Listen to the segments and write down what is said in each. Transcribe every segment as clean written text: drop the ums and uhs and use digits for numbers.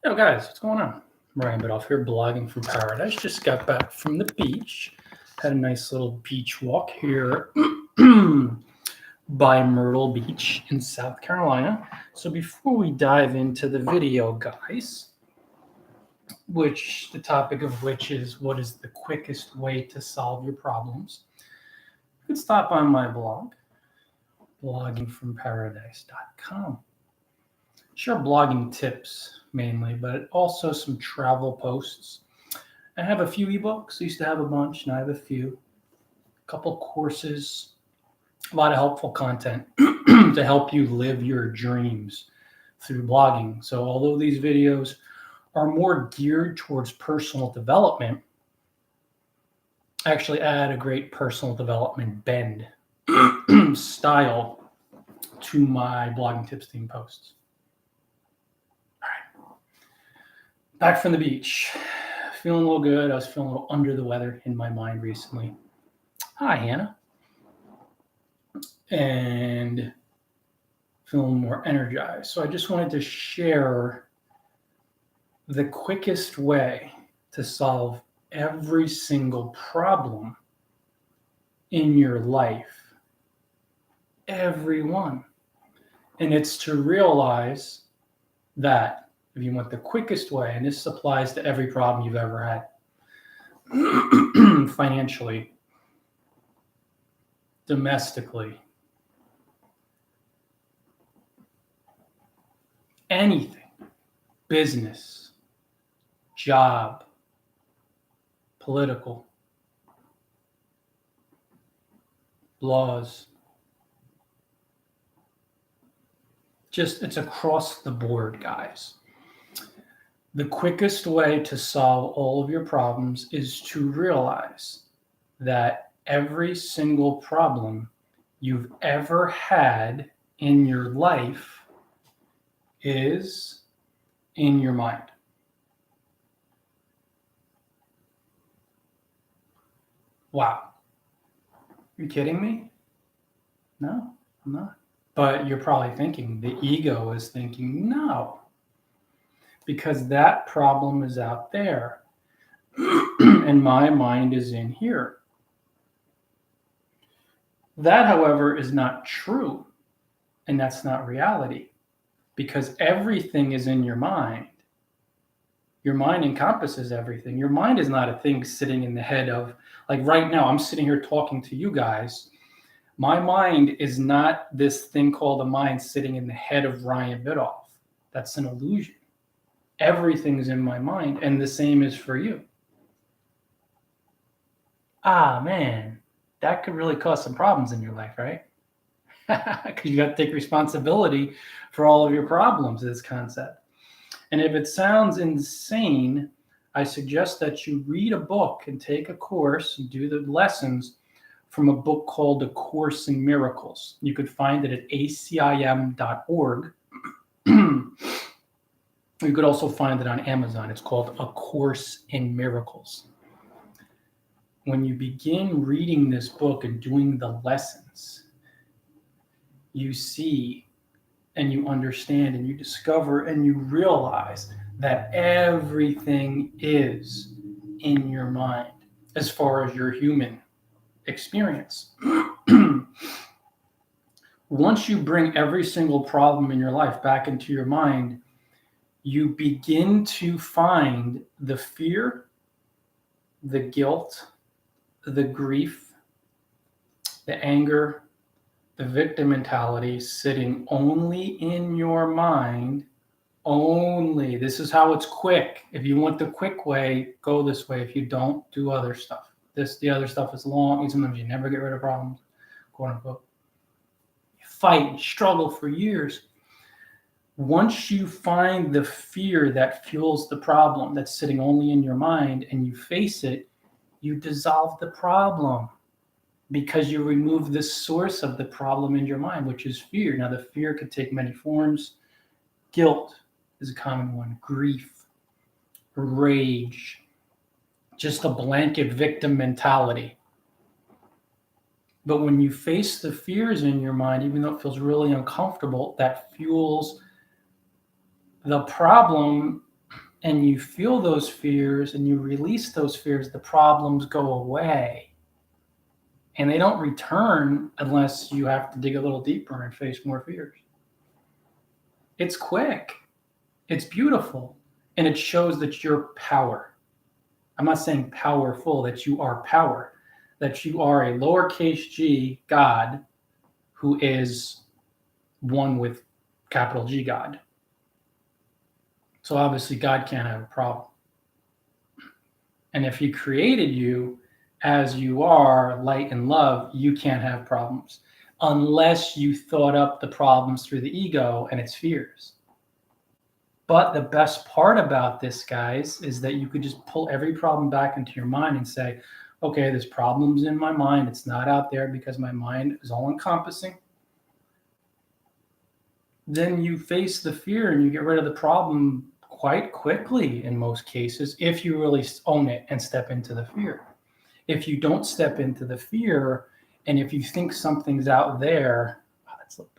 Yo, guys, what's going on? Ryan Bidoff here, blogging from paradise. Just got back from the beach. Had a nice little beach walk here by Myrtle Beach in South Carolina. So before we dive into the video, guys, which the topic of which is what is the quickest way to solve your problems, you can stop on my blog, bloggingfromparadise.com. Share blogging tips mainly, but also some travel posts. I have a few ebooks. I used to have a bunch, and I have a few. A couple courses, a lot of helpful content to help you live your dreams through blogging. So although these videos are more geared towards personal development, I actually add a great personal development bend style to my blogging tips theme posts. Back from the beach, feeling a little good. I was feeling a little under the weather in my mind recently. Hi, Hannah. And feeling more energized. So I just wanted to share the quickest way to solve every single problem in your life. Every one. And it's to realize that if you want the quickest way, and this applies to every problem you've ever had, financially, domestically, anything, business, job, political, laws, just it's across the board, guys. The quickest way to solve all of your problems is to realize that every single problem you've ever had in your life is in your mind. Wow. Are you kidding me? No, I'm not. But you're probably thinking, the ego is thinking, no. Because that problem is out there and my mind is in here. That, however, is not true, and that's not reality, because everything is in your mind. Your mind encompasses everything. Your mind is not a thing sitting in the head of, like right now, I'm sitting here talking to you guys. My mind is not this thing called a mind sitting in the head of Ryan Bidoff. That's an illusion. Everything's in my mind, and the same is for you. Ah, man, that could really cause some problems in your life, right? Because you have to take responsibility for all of your problems, this concept. And if it sounds insane, I suggest that you read a book and take a course and do the lessons from a book called A Course in Miracles. You could find it at acim.org. You could also find it on Amazon. It's called A Course in Miracles. When you begin reading this book and doing the lessons, you see and you understand and you discover and you realize that everything is in your mind as far as your human experience. Once you bring every single problem in your life back into your mind, you begin to find the fear, the guilt, the grief, the anger, the victim mentality sitting only in your mind. Only. This is how it's quick. If you want the quick way, go this way. If you don't, do other stuff. The other stuff is long, and sometimes you never get rid of problems, quote unquote. You fight and struggle for years. Once you find the fear that fuels the problem that's sitting only in your mind and you face it, you dissolve the problem because you remove the source of the problem in your mind, which is fear. Now, the fear could take many forms. Guilt is a common one. Grief, rage, just a blanket victim mentality. But when you face the fears in your mind, even though it feels really uncomfortable, that fuels the problem and you feel those fears and you release those fears, the problems go away. And they don't return unless you have to dig a little deeper and face more fears. It's quick. It's beautiful. And it shows that you're power. I'm not saying powerful, that you are power, that you are a lowercase g God who is one with capital G God. So obviously God can't have a problem. And if he created you as you are, light and love, you can't have problems unless you thought up the problems through the ego and its fears. But the best part about this, guys, is that you could just pull every problem back into your mind and say, okay, this problem's in my mind. It's not out there because my mind is all encompassing. Then you face the fear and you get rid of the problem quite quickly in most cases if you really own it and step into the fear. If you don't step into the fear, and if you think something's out there, oh, that's a little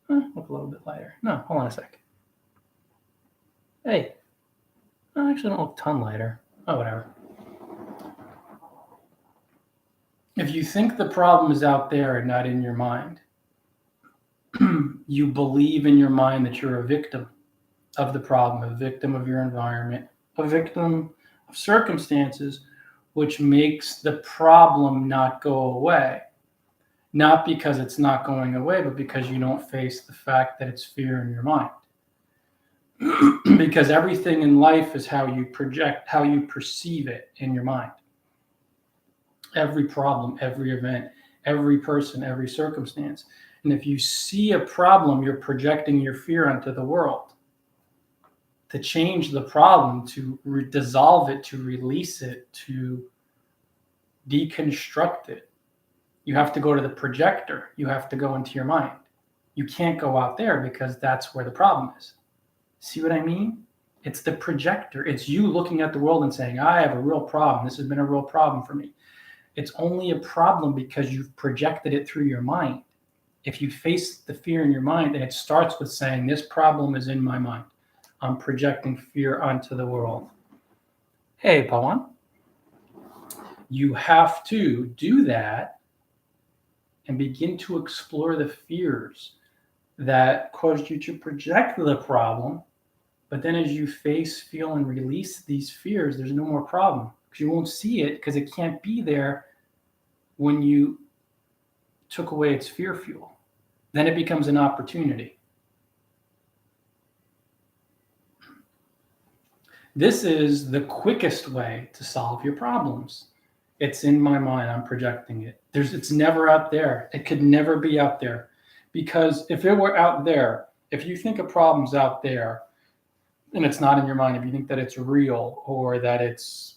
better. Look a little bit lighter. No, hold on a sec. Hey, I actually don't look a ton lighter. Oh, whatever. If you think the problem is out there and not in your mind, you believe in your mind that you're a victim of the problem, a victim of your environment, a victim of circumstances, which makes the problem not go away. Not because it's not going away, but because you don't face the fact that it's fear in your mind. Because everything in life is how you project, how you perceive it in your mind. Every problem, every event, every person, every circumstance. And if you see a problem, you're projecting your fear onto the world. To change the problem, to dissolve it, to release it, to deconstruct it, you have to go to the projector. You have to go into your mind. You can't go out there because that's where the problem is. See what I mean? It's the projector. It's you looking at the world and saying, I have a real problem. This has been a real problem for me. It's only a problem because you've projected it through your mind. If you face the fear in your mind, and it starts with saying, this problem is in my mind. I'm projecting fear onto the world. Hey, Pawan. You have to do that and begin to explore the fears that caused you to project the problem. But then as you face, feel, and release these fears, there's no more problem because you won't see it because it can't be there when you took away its fear fuel. Then it becomes an opportunity. This is the quickest way to solve your problems. It's in my mind. I'm projecting it. It's never out there. It could never be out there. Because if it were out there, if you think a problem's out there and it's not in your mind, if you think that it's real or that it's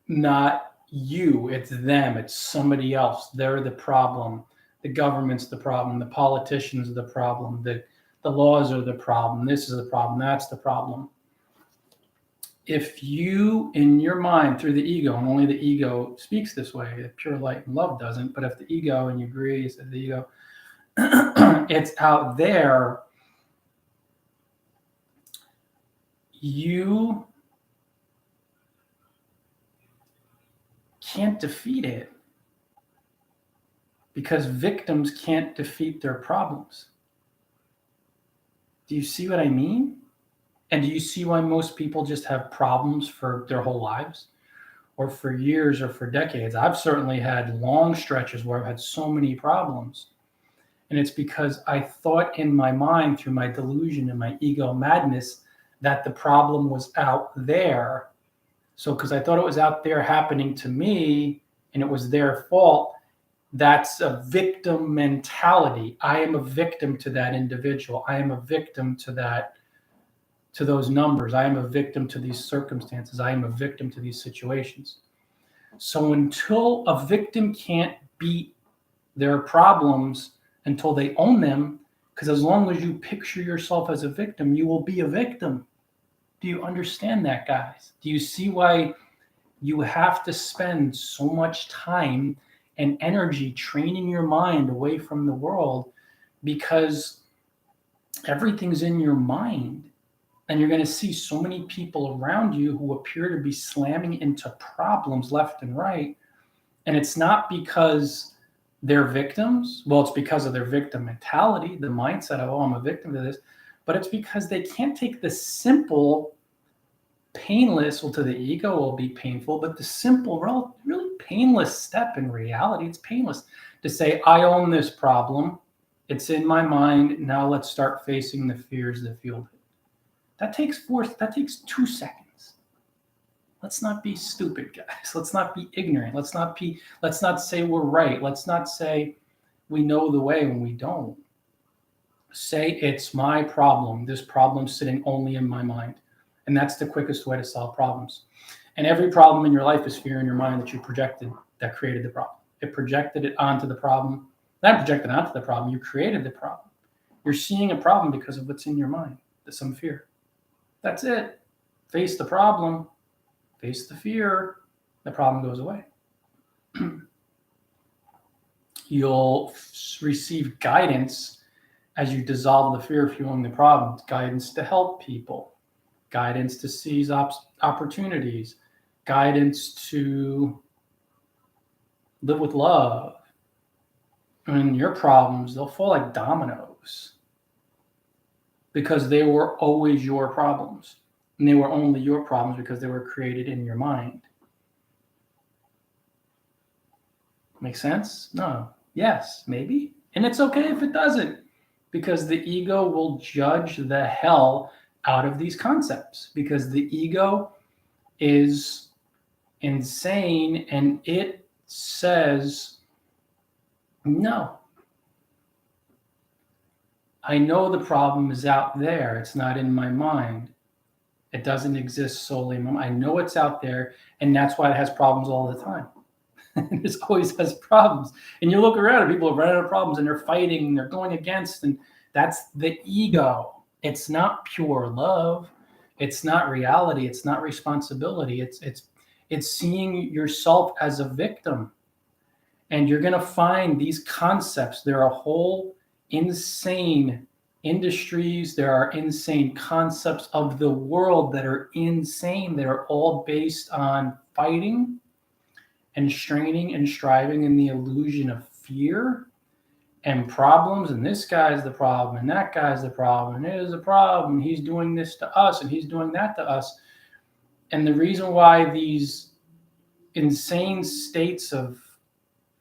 not you, it's them, it's somebody else, they're the problem, the government's the problem, the politicians are the problem, the laws are the problem, this is the problem, that's the problem. If you, in your mind, through the ego, and only the ego speaks this way, the pure light and love doesn't, but if the ego, and you agree, it's the ego, it's out there, you can't defeat it because victims can't defeat their problems. Do you see what I mean? And do you see why most people just have problems for their whole lives or for years or for decades? I've certainly had long stretches where I've had so many problems. And it's because I thought in my mind through my delusion and my ego madness that the problem was out there. So because I thought it was out there happening to me and it was their fault, that's a victim mentality. I am a victim to that individual. I am a victim to that, to those numbers. I am a victim to these circumstances. I am a victim to these situations. So until a victim can't beat their problems, until they own them, because as long as you picture yourself as a victim, you will be a victim. Do you understand that, guys? Do you see why you have to spend so much time and energy training your mind away from the world? Because Everything's in your mind. And you're going to see so many people around you who appear to be slamming into problems left and right. And it's not because they're victims. Well, it's because of their victim mentality, the mindset of, oh, I'm a victim to this. But it's because they can't take the simple, painless, well, to the ego will be painful, but the simple, really painless step in reality, it's painless to say, I own this problem. It's in my mind. Now let's start facing the fears that fueled it. That takes 2 seconds. Let's not be stupid, guys. Let's not be ignorant. Let's not say we're right. Let's not say we know the way when we don't. Say it's my problem. This problem's sitting only in my mind. And that's the quickest way to solve problems. And every problem in your life is fear in your mind that you projected that created the problem. It projected it onto the problem. Not projected onto the problem. You created the problem. You're seeing a problem because of what's in your mind. There's some fear. That's it. Face the problem. Face the fear. The problem goes away. You'll receive guidance as you dissolve the fear fueling the problem. Guidance to help people. Guidance to seize opportunities. Guidance to live with love. And your problems, they'll fall like dominoes because they were always your problems. And they were only your problems because they were created in your mind. Make sense? No. Yes, maybe. And it's okay if it doesn't, because the ego will judge the hell out of these concepts, because the ego is insane and it says, no. I know the problem is out there. It's not in my mind. It doesn't exist solely in my mind. I know it's out there, and that's why it has problems all the time. It always has problems. And you look around and people are running out of problems and they're fighting and they're going against, and that's the ego. It's not pure love. It's not reality. It's not responsibility. It's seeing yourself as a victim. And you're going to find these concepts. There are whole insane industries. There are insane concepts of the world that are insane. That are all based on fighting and straining and striving in the illusion of fear and problems. And this guy's the problem, and that guy's the problem, and it is a problem. He's doing this to us, and he's doing that to us. And the reason why these insane states of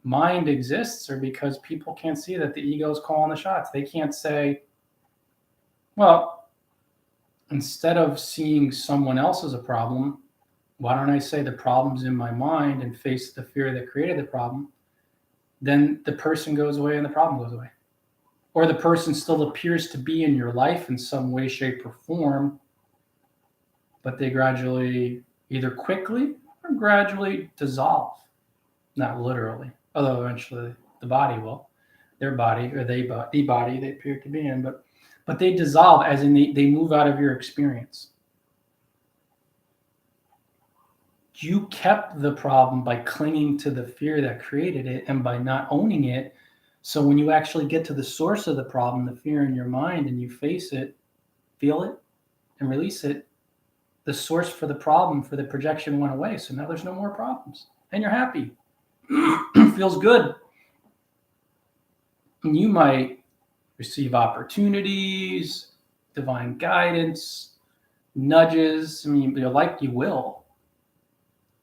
mind exists are because people can't see that the ego is calling the shots. They can't say, well, instead of seeing someone else as a problem, why don't I say the problem's in my mind and face the fear that created the problem? Then the person goes away and the problem goes away. Or the person still appears to be in your life in some way, shape, or form, but they gradually, either quickly or gradually dissolve. Not literally, although eventually the body will. Their body, or the body they appear to be in, but they dissolve, as in they move out of your experience. You kept the problem by clinging to the fear that created it and by not owning it. So when you actually get to the source of the problem, the fear in your mind, and you face it, feel it, and release it, the source for the problem, for the projection, went away. So now there's no more problems. And you're happy. Feels good. And you might receive opportunities, divine guidance, nudges. I mean, you will.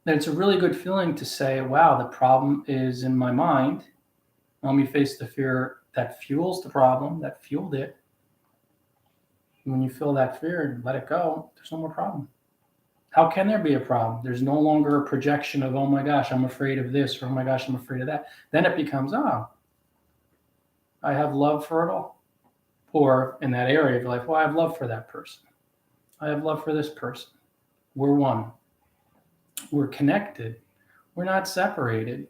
And it's a really good feeling to say, wow, the problem is in my mind. Let me face the fear that fuels the problem, that fueled it. And when you feel that fear and let it go, there's no more problem. How can there be a problem? There's no longer a projection of, oh my gosh, I'm afraid of this, or oh my gosh, I'm afraid of that. Then it becomes, oh, I have love for it all. Or in that area of your life, well, I have love for that person. I have love for this person. We're one. We're connected. We're not separated.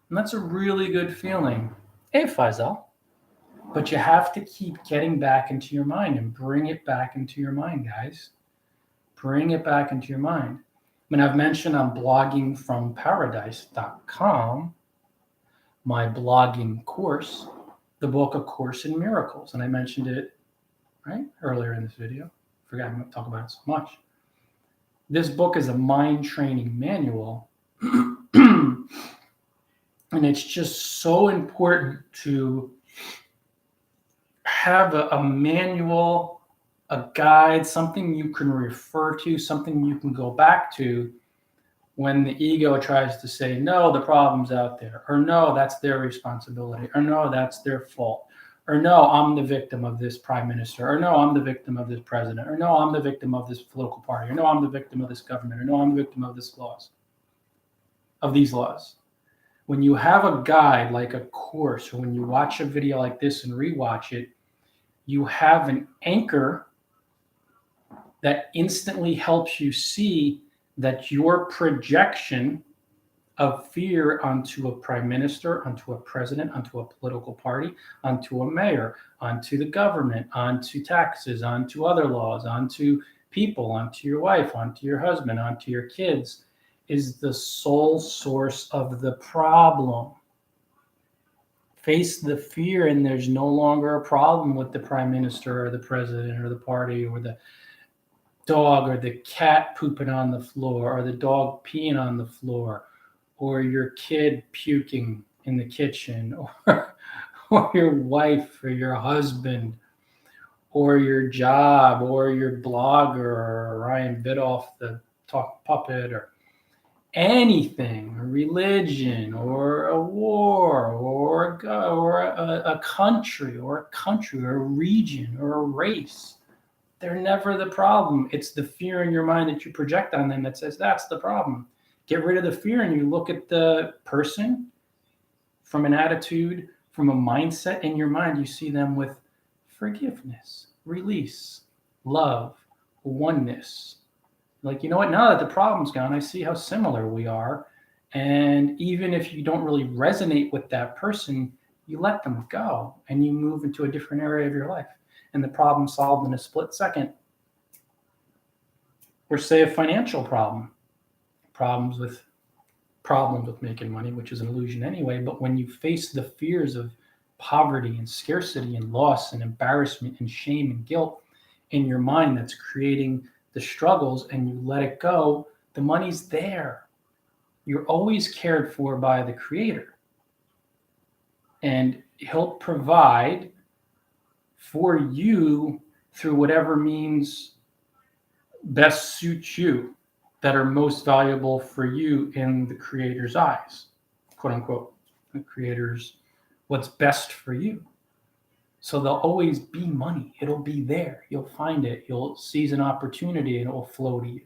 And that's a really good feeling. Hey, Faisal. But you have to keep getting back into your mind and bring it back into your mind, guys. Bring it back into your mind. I mean, I've mentioned on bloggingfromparadise.com, my blogging course, the book A Course in Miracles. And I mentioned it right? Earlier in this video. Forgot to talk about it so much. This book is a mind training manual. And it's just so important to have a manual, a guide, something you can refer to, something you can go back to when the ego tries to say, no, the problem's out there, or no, that's their responsibility, or no, that's their fault, or no, I'm the victim of this prime minister, or no, I'm the victim of this president, or no, I'm the victim of this political party, or no, I'm the victim of this government, or no, I'm the victim of these laws. When you have a guide like a course, or when you watch a video like this and rewatch it, you have an anchor that instantly helps you see that your projection of fear onto a prime minister, onto a president, onto a political party, onto a mayor, onto the government, onto taxes, onto other laws, onto people, onto your wife, onto your husband, onto your kids, is the sole source of the problem. Face the fear, and there's no longer a problem with the prime minister or the president or the party or the dog or the cat pooping on the floor or the dog peeing on the floor or your kid puking in the kitchen or your wife or your husband or your job or your blogger or Ryan Bidoff, the talk puppet, or anything, a religion or a war or a country or a region or a race. They're never the problem. It's the fear in your mind that you project on them that says that's the problem. Get rid of the fear and you look at the person from an attitude, from a mindset in your mind. You see them with forgiveness, release, love, oneness. Like, you know what? Now that the problem's gone, I see how similar we are. And even if you don't really resonate with that person, you let them go and you move into a different area of your life. And the problem solved in a split second. Or say a financial problem. Problems with making money, which is an illusion anyway. But when you face the fears of poverty and scarcity and loss and embarrassment and shame and guilt in your mind that's creating the struggles, and you let it go, the money's there. You're always cared for by the Creator. And He'll provide for you through whatever means best suits you, that are most valuable for you in the Creator's eyes, quote unquote, the Creator's, what's best for you. So there'll always be money. It'll be there. You'll find it. You'll seize an opportunity and it will flow to you.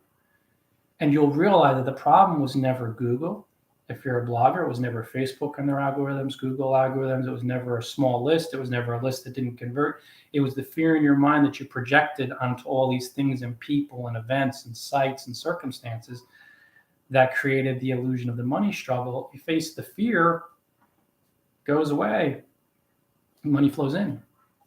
And you'll realize that the problem was never Google. If you're a blogger, it was never Facebook and their algorithms, Google algorithms. It was never a small list. It was never a list that didn't convert. It was the fear in your mind that you projected onto all these things and people and events and sites and circumstances that created the illusion of the money struggle. You face the fear, goes away, money flows in.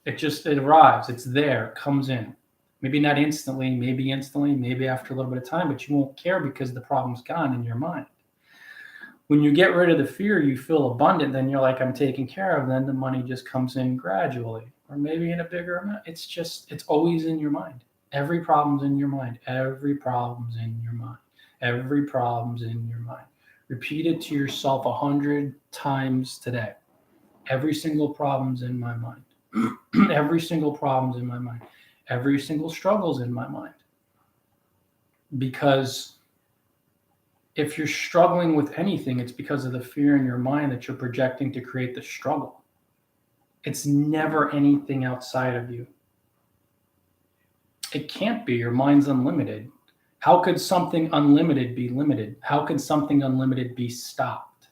It arrives. It's there, it comes in. Maybe not instantly, maybe after a little bit of time, but you won't care because the problem's gone in your mind. When you get rid of the fear, you feel abundant, then you're like, I'm taken care of. Then the money just comes in gradually, or maybe in a bigger amount. It's always in your mind. Every problem's in your mind. Every problem's in your mind. Every problem's in your mind. Repeat it to yourself 100 times today. Every single problem's in my mind. Every single problem's in my mind. Every single struggle's in my mind. Because if you're struggling with anything, it's because of the fear in your mind that you're projecting to create the struggle. It's never anything outside of you. It can't be. Your mind's unlimited. How could something unlimited be limited? How could something unlimited be stopped?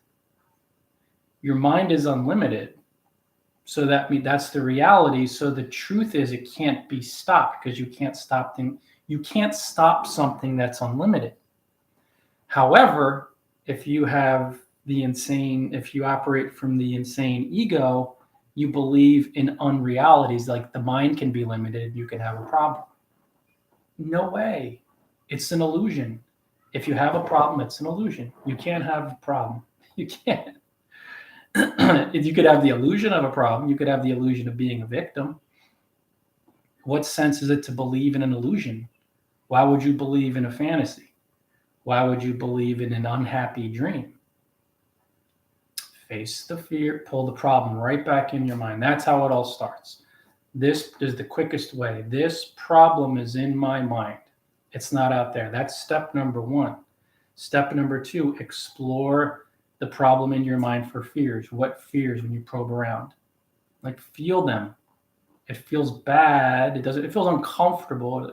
Your mind is unlimited. So that's the reality. So the truth is it can't be stopped because you can't stop something that's unlimited. However, if you operate from the insane ego, you believe in unrealities, like the mind can be limited, you can have a problem. No way. It's an illusion. If you have a problem, it's an illusion. You can't have a problem. You can't. If you could have the illusion of a problem, you could have the illusion of being a victim. What sense is it to believe in an illusion? Why would you believe in a fantasy? Why would you believe in an unhappy dream? Face the fear, pull the problem right back in your mind. That's how it all starts. This is the quickest way. This problem is in my mind. It's not out there. That's step number one. Step number two, explore the problem in your mind for fears. What fears when you probe around? Like, feel them. It feels bad. It feels uncomfortable.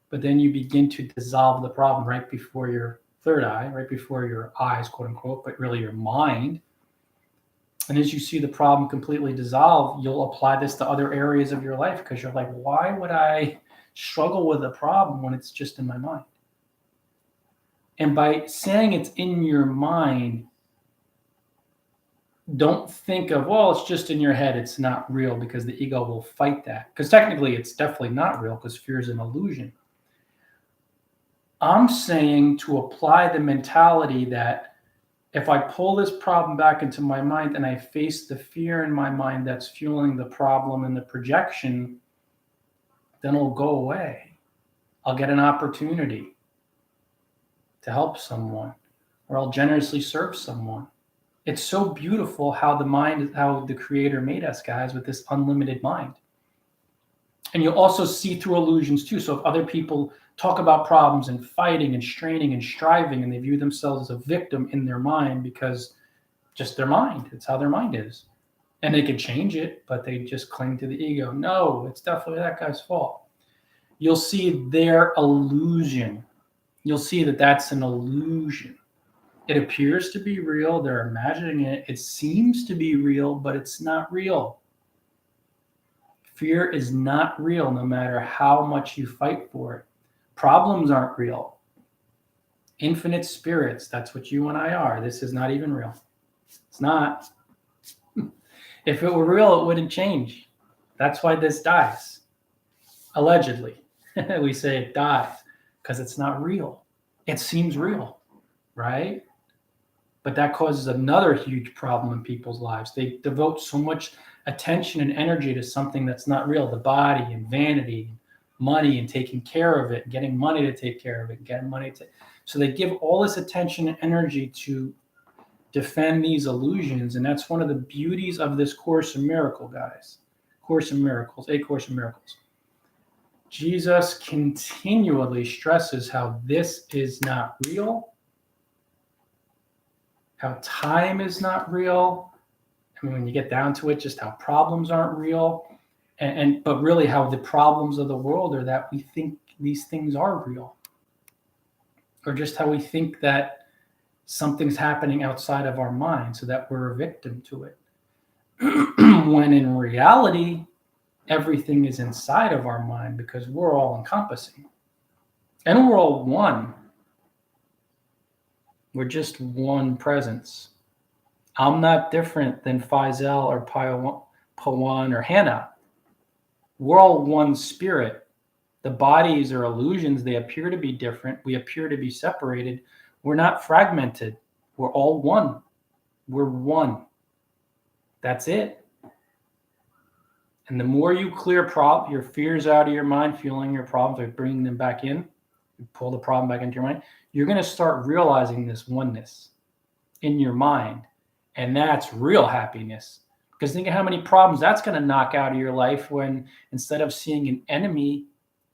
But then you begin to dissolve the problem right before your third eye, right before your eyes, quote unquote, but really your mind. And as you see the problem completely dissolve, you'll apply this to other areas of your life because you're like, why would I struggle with a problem when it's just in my mind? And by saying it's in your mind, don't think of, well, it's just in your head, it's not real, because the ego will fight that. Because technically, it's definitely not real because fear is an illusion. I'm saying to apply the mentality that if I pull this problem back into my mind and I face the fear in my mind that's fueling the problem and the projection, then it'll go away. I'll get an opportunity to help someone, or I'll generously serve someone. It's so beautiful how the creator made us, guys, with this unlimited mind. And you'll also see through illusions too. So if other people talk about problems and fighting and straining and striving, and they view themselves as a victim in their mind because just their mind, it's how their mind is. And they could change it, but they just cling to the ego. No, it's definitely that guy's fault. You'll see their illusion. You'll see that that's an illusion. It appears to be real. They're imagining it. It seems to be real, but it's not real. Fear is not real no matter how much you fight for it. Problems aren't real. Infinite spirits, that's what you and I are. This is not even real. It's not. If it were real, it wouldn't change. That's why this dies. Allegedly. We say it dies because it's not real. It seems real, right? But that causes another huge problem in people's lives. They devote so much attention and energy to something that's not real, the body and vanity, money and taking care of it, getting money to take care of it, so they give all this attention and energy to defend these illusions. And that's one of the beauties of this Course in Miracles, guys. Course in Miracles, A Course in Miracles. Jesus continually stresses how this is not real, how time is not real. I mean, when you get down to it, just how problems aren't real, but really how the problems of the world are that we think these things are real, or just how we think that something's happening outside of our mind so that we're a victim to it. When in reality, everything is inside of our mind because we're all encompassing and we're all one. We're just one presence. I'm not different than Faisal or Pawan or Hannah. We're all one spirit. The bodies are illusions. They appear to be different. We appear to be separated. We're not fragmented. We're all one. We're one. That's it. And the more you clear your fears out of your mind, feeling your problems, or bringing them back in, you pull the problem back into your mind, you're going to start realizing this oneness in your mind. And that's real happiness. Because think of how many problems that's going to knock out of your life when instead of seeing an enemy,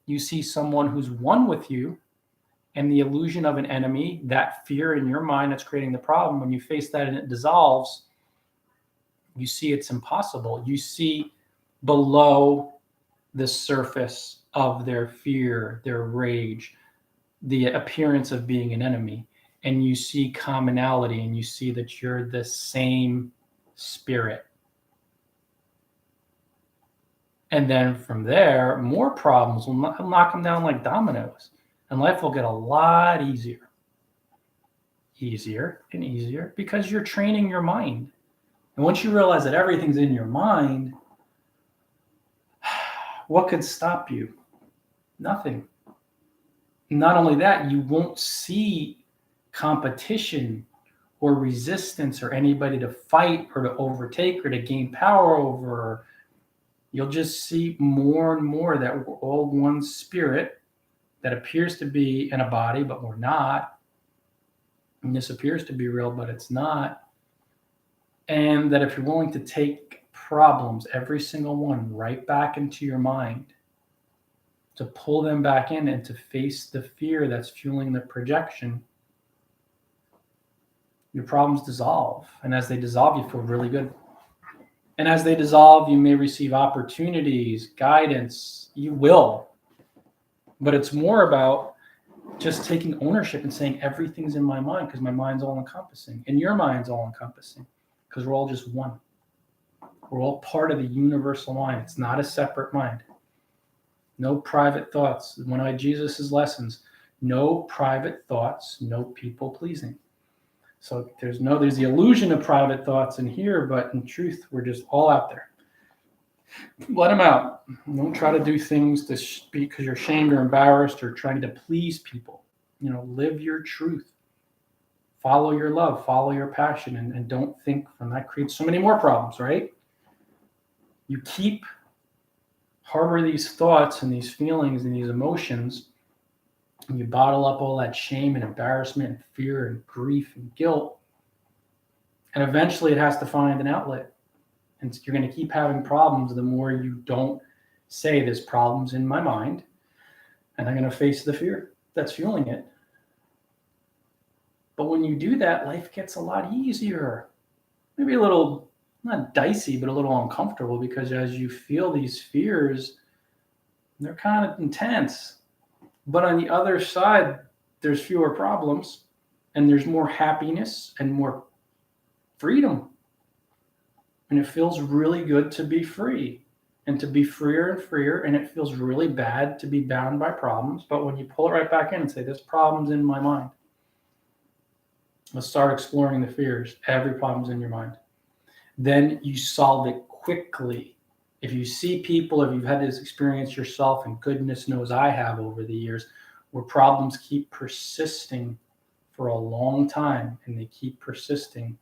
you see someone who's one with you. And the illusion of an enemy, that fear in your mind that's creating the problem, when you face that and it dissolves, you see it's impossible. You see below the surface of their fear, their rage, the appearance of being an enemy, and you see commonality, and you see that you're the same spirit. And then from there, more problems will knock them down like dominoes, and life will get a lot easier. Easier and easier because you're training your mind. And once you realize that everything's in your mind, what could stop you? Nothing. Not only that, you won't see competition or resistance or anybody to fight or to overtake or to gain power over. you'll just see more and more that we're all one spirit that appears to be in a body, but we're not. And this appears to be real, but it's not. And that if you're willing to take problems, every single one, right back into your mind, to pull them back in and to face the fear that's fueling the projection, your problems dissolve. And as they dissolve, you feel really good. And as they dissolve, you may receive opportunities, guidance. You will. But it's more about just taking ownership and saying everything's in my mind, because my mind's all encompassing and your mind's all encompassing, because we're all just one. We're all part of the universal mind. It's not a separate mind. No private thoughts. One of Jesus' lessons, no private thoughts, no people pleasing. So there's the illusion of private thoughts in here, but in truth, we're just all out there. Let them out. Don't try to do things to speak because you're ashamed or embarrassed or trying to please people. Live your truth. Follow your love, follow your passion, and don't think, and that creates so many more problems, right? You harbor these thoughts and these feelings and these emotions, and you bottle up all that shame and embarrassment and fear and grief and guilt, and eventually it has to find an outlet. And you're going to keep having problems the more you don't say there's problems in my mind, and I'm going to face the fear that's fueling it. But when you do that, life gets a lot easier. Maybe a little, not dicey, but a little uncomfortable, because as you feel these fears, they're kind of intense. But on the other side, there's fewer problems, and there's more happiness and more freedom. And it feels really good to be free and to be freer and freer. And it feels really bad to be bound by problems. But when you pull it right back in and say, this problem's in my mind, let's start exploring the fears. Every problem's in your mind. Then you solve it quickly. If you see people, if you've had this experience yourself, and goodness knows I have over the years, where problems keep persisting for a long time, and they keep persisting,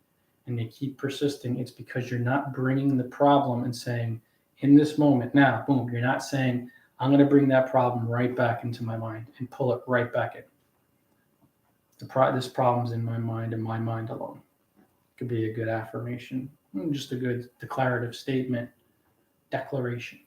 and they keep persisting, it's because you're not bringing the problem and saying, in this moment, now, boom, you're not saying, I'm going to bring that problem right back into my mind and pull it right back in. This problem's in my mind and my mind alone. Could be a good affirmation, just a good declarative statement, declaration.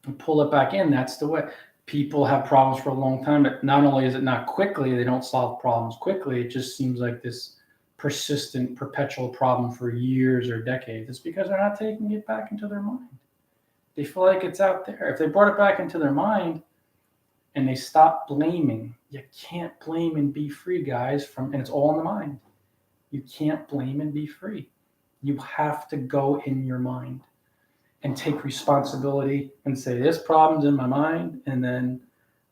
And pull it back in. That's the way. People have problems for a long time, but not only is it not quickly, they don't solve problems quickly, it just seems like this persistent, perpetual problem for years or decades. It's because they're not taking it back into their mind. They feel like it's out there. If they brought it back into their mind and they stop blaming, you can't blame and be free, guys, and it's all in the mind. You can't blame and be free. You have to go in your mind and take responsibility and say, this problem's in my mind. And then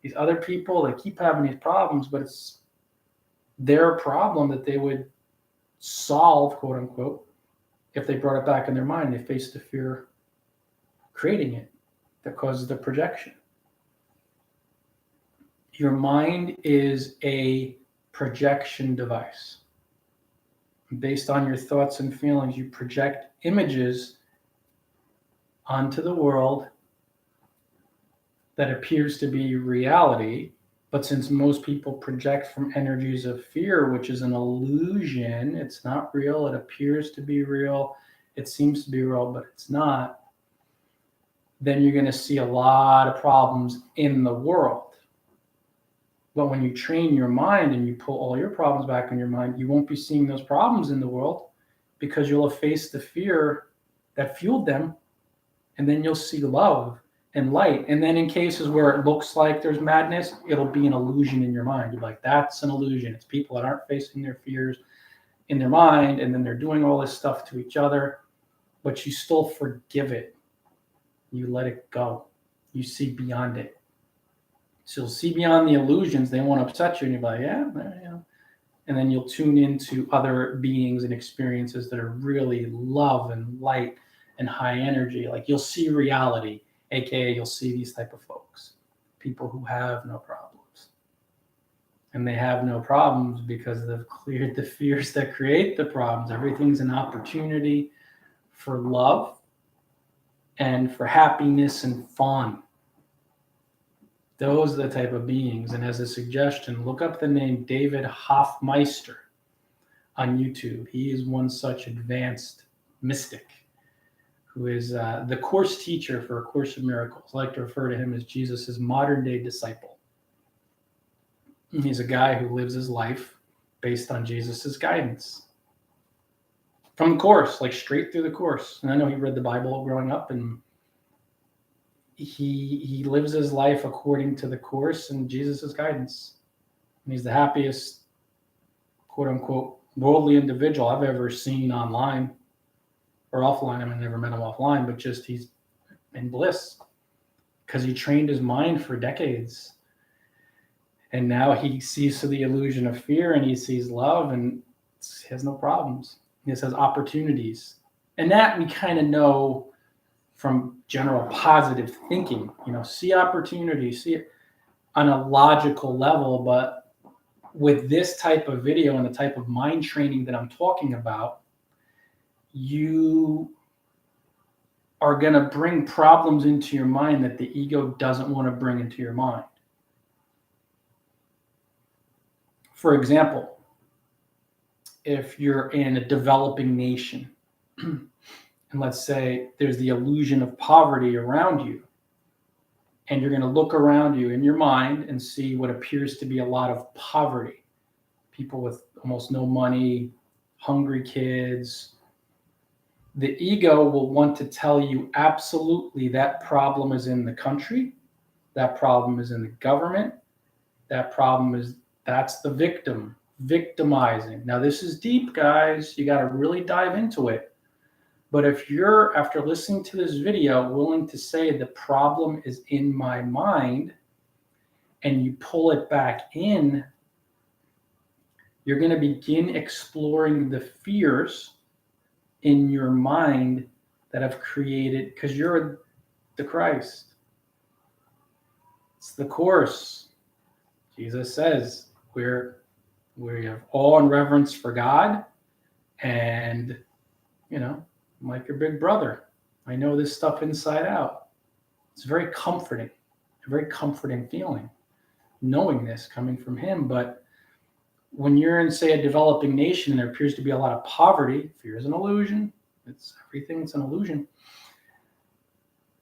these other people, they keep having these problems, but it's their problem that they would solve, quote unquote, if they brought it back in their mind. They face the fear creating it that causes the projection. Your mind is a projection device. Based on your thoughts and feelings, you project images onto the world that appears to be reality. But since most people project from energies of fear, which is an illusion, it's not real, it appears to be real, it seems to be real, but it's not, then you're going to see a lot of problems in the world. But when you train your mind and you pull all your problems back in your mind, you won't be seeing those problems in the world, because you'll have faced the fear that fueled them, and then you'll see love and light. And then in cases where it looks like there's madness, it'll be an illusion in your mind. You're like, that's an illusion. It's people that aren't facing their fears in their mind, and then they're doing all this stuff to each other, but you still forgive it. You let it go. You see beyond it. So you'll see beyond the illusions. They won't upset you, and you're like, yeah. And then you'll tune into other beings and experiences that are really love and light and high energy. Like, you'll see reality, aka you'll see these type of folks, people who have no problems. And they have no problems because they've cleared the fears that create the problems. Everything's an opportunity for love and for happiness and fun. Those are the type of beings. And as a suggestion, look up the name David Hoffmeister on YouTube. He is one such advanced mystic who is the course teacher for A Course in Miracles. I like to refer to him as Jesus' modern day disciple. He's a guy who lives his life based on Jesus' guidance from the Course, like straight through the Course. And I know he read the Bible growing up, and he lives his life according to the Course and Jesus' guidance. And he's the happiest, quote unquote, worldly individual I've ever seen online or offline. I mean, I never met him offline, but just he's in bliss because he trained his mind for decades. And now he sees through the illusion of fear, and he sees love, and he has no problems. He just has opportunities. And that we kind of know from general positive thinking, see opportunity, see it on a logical level. But with this type of video and the type of mind training that I'm talking about, you are going to bring problems into your mind that the ego doesn't want to bring into your mind. For example, if you're in a developing nation, and let's say there's the illusion of poverty around you, and you're going to look around you in your mind and see what appears to be a lot of poverty, people with almost no money, hungry kids, the ego will want to tell you absolutely that problem is in the country, that problem is in the government, that's the victim, victimizing. Now, this is deep, guys. You got to really dive into it. But if you're, after listening to this video, willing to say the problem is in my mind, and you pull it back in, you're going to begin exploring the fears in your mind that have created, because you're the Christ. It's the Course. Jesus says we have awe and reverence for God, and I'm like your big brother. I know this stuff inside out. It's very comforting, a very comforting feeling, knowing this coming from him. But when you're in, say, a developing nation, and there appears to be a lot of poverty, fear is an illusion. Everything's an illusion.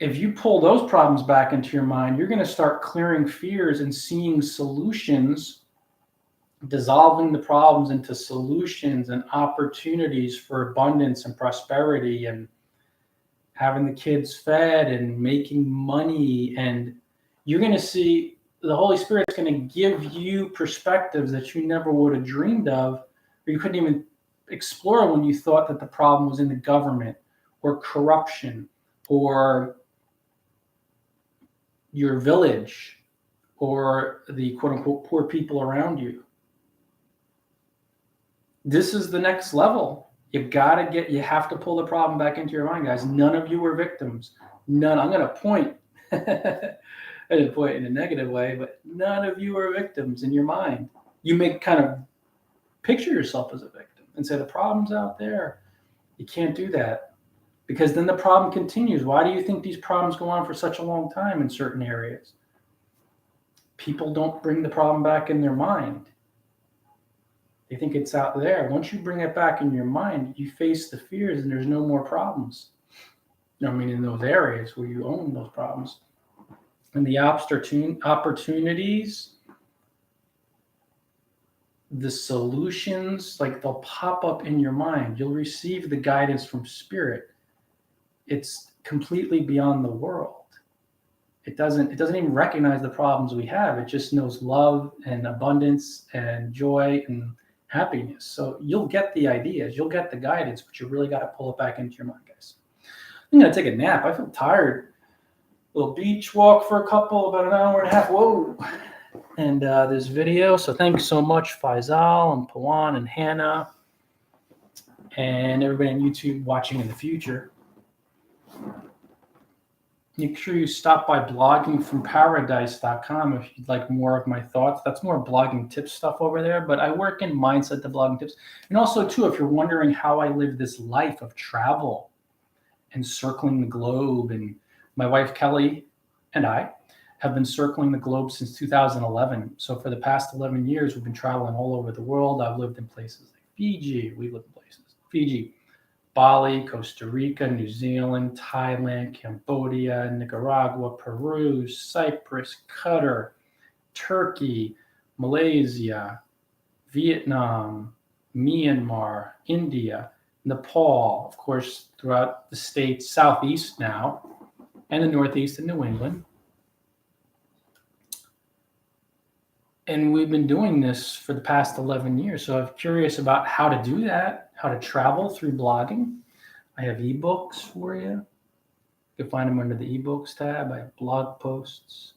If you pull those problems back into your mind, you're going to start clearing fears and seeing solutions, dissolving the problems into solutions and opportunities for abundance and prosperity, and having the kids fed and making money. And you're going to see the Holy Spirit's going to give you perspectives that you never would have dreamed of, or you couldn't even explore when you thought that the problem was in the government or corruption or your village or the quote unquote poor people around you. This is the next level. You have to pull the problem back into your mind, guys. None of you were victims. None. I'm going to point. I didn't point in a negative way, but none of you are victims in your mind. You may kind of picture yourself as a victim and say the problem's out there. You can't do that, because then the problem continues. Why do you think these problems go on for such a long time in certain areas? People don't bring the problem back in their mind. They think it's out there. Once you bring it back in your mind, you face the fears and there's no more problems. In those areas where you own those problems. And the opportunities, the solutions, they'll pop up in your mind. You'll receive the guidance from Spirit. It's completely beyond the world. It doesn't even recognize the problems we have. It just knows love and abundance and joy and happiness. So you'll get the ideas, you'll get the guidance, but you really got to pull it back into your mind, guys. I'm going to take a nap. I feel tired. Little beach walk for about an hour and a half. Whoa. And this video. So thanks so much, Faisal and Pawan and Hannah and everybody on YouTube watching in the future. Make sure you stop by bloggingfromparadise.com if you'd like more of my thoughts. That's more blogging tips stuff over there, but I work in mindset to blogging tips. And also, too, if you're wondering how I live this life of travel and circling the globe. And my wife, Kelly, and I have been circling the globe since 2011. So for the past 11 years, we've been traveling all over the world. I've lived in places like Fiji. We lived in places Fiji, Bali, Costa Rica, New Zealand, Thailand, Cambodia, Nicaragua, Peru, Cyprus, Qatar, Turkey, Malaysia, Vietnam, Myanmar, India, Nepal, of course, throughout the states, Southeast now, and the Northeast and New England. And we've been doing this for the past 11 years. So I'm curious about how to do that, how to travel through blogging. I have ebooks for you. You can find them under the ebooks tab. I have blog posts.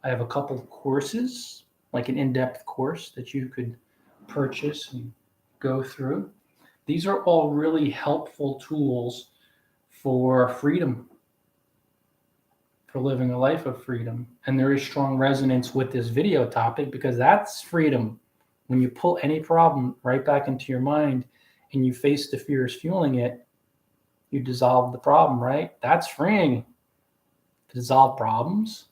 I have a couple of courses, like an in-depth course that you could purchase and go through. These are all really helpful tools for freedom, for living a life of freedom. And there is strong resonance with this video topic because that's freedom. When you pull any problem right back into your mind and you face the fears fueling it, you dissolve the problem, right? That's freeing. To dissolve problems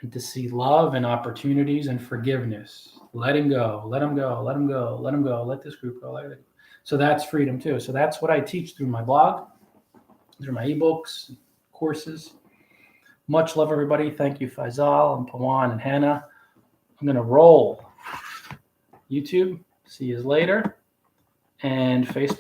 and to see love and opportunities and forgiveness. Letting go, let them go, let them go, let them go, let this group go. Let it go. So that's freedom too. So that's what I teach through my blog, through my ebooks, courses. Much love, everybody. Thank you, Faisal and Pawan and Hannah. I'm going to roll YouTube. See you later. And Facebook.